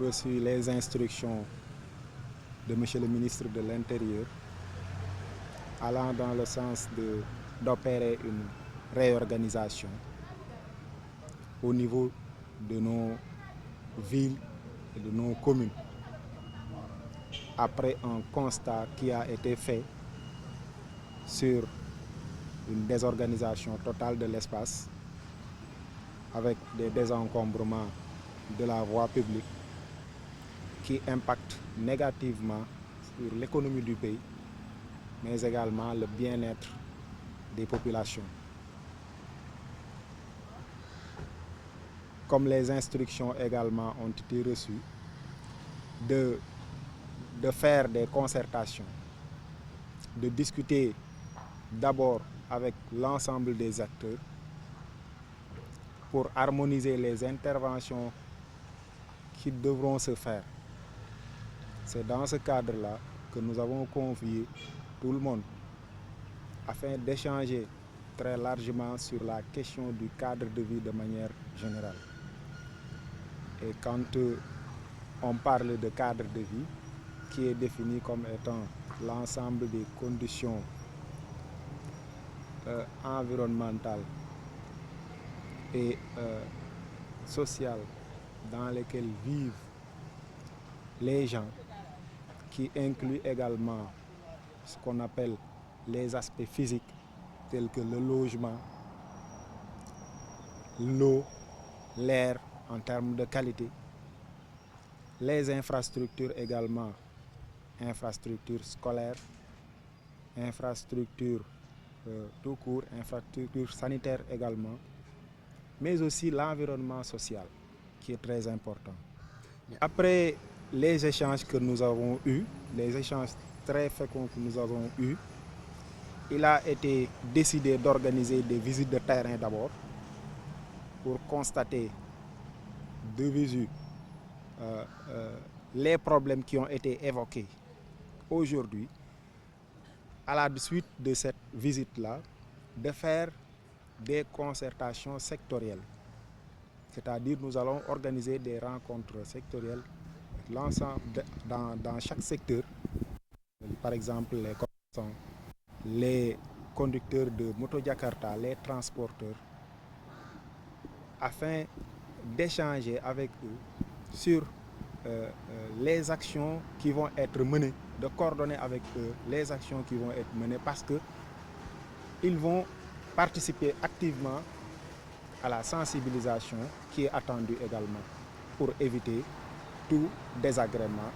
reçu les instructions de Monsieur le ministre de l'Intérieur allant dans le sens d'opérer une réorganisation au niveau de nos villes et de nos communes. Après un constat qui a été fait sur une désorganisation totale de l'espace avec des désencombrements de la voie publique qui impactent négativement sur l'économie du pays, mais également le bien-être des populations. Comme les instructions également ont été reçues, de faire des concertations, de discuter d'abord avec l'ensemble des acteurs pour harmoniser les interventions qui devront se faire. C'est dans ce cadre-là que nous avons convié tout le monde afin d'échanger très largement sur la question du cadre de vie de manière générale. Et quand on parle de cadre de vie, qui est défini comme étant l'ensemble des conditions environnementales et sociales dans lesquelles vivent les gens, qui inclut également ce qu'on appelle les aspects physiques tels que le logement, l'eau, l'air en termes de qualité, les infrastructures également, infrastructures scolaires, infrastructures tout court, infrastructures sanitaires également, mais aussi l'environnement social qui est très important. Après les échanges que nous avons eus, les échanges très féconds que nous avons eus, il a été décidé d'organiser des visites de terrain d'abord pour constater de visu les problèmes qui ont été évoqués aujourd'hui. À la suite de cette visite-là, de faire des concertations sectorielles. C'est-à-dire nous allons organiser des rencontres sectorielles l'ensemble dans chaque secteur. Par exemple, les commerçants, les conducteurs de moto Jakarta, les transporteurs, afin d'échanger avec eux sur les actions qui vont être menées, de coordonner avec eux les actions qui vont être menées, parce qu'ils vont participer activement à la sensibilisation qui est attendue également pour éviter tout désagrément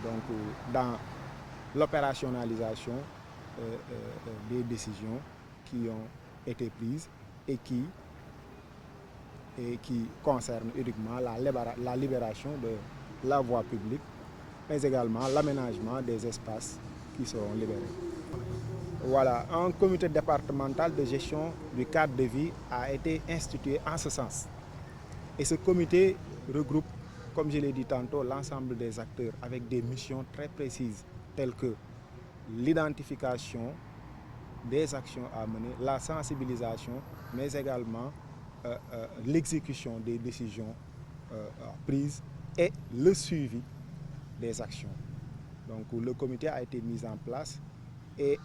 donc, dans l'opérationnalisation des décisions qui ont été prises et qui concernent uniquement la libération de la voie publique, mais également l'aménagement des espaces qui seront libérés. Voilà, un comité départemental de gestion du cadre de vie a été institué en ce sens. Et ce comité regroupe, comme je l'ai dit tantôt, l'ensemble des acteurs avec des missions très précises telles que l'identification des actions à mener, la sensibilisation, mais également l'exécution des décisions prises et le suivi des actions. Donc le comité a été mis en place et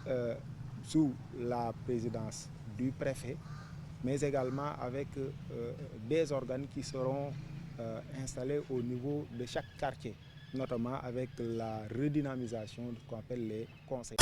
sous la présidence du préfet, mais également avec des organes qui seront installés au niveau de chaque quartier, notamment avec la redynamisation de ce qu'on appelle les conseils.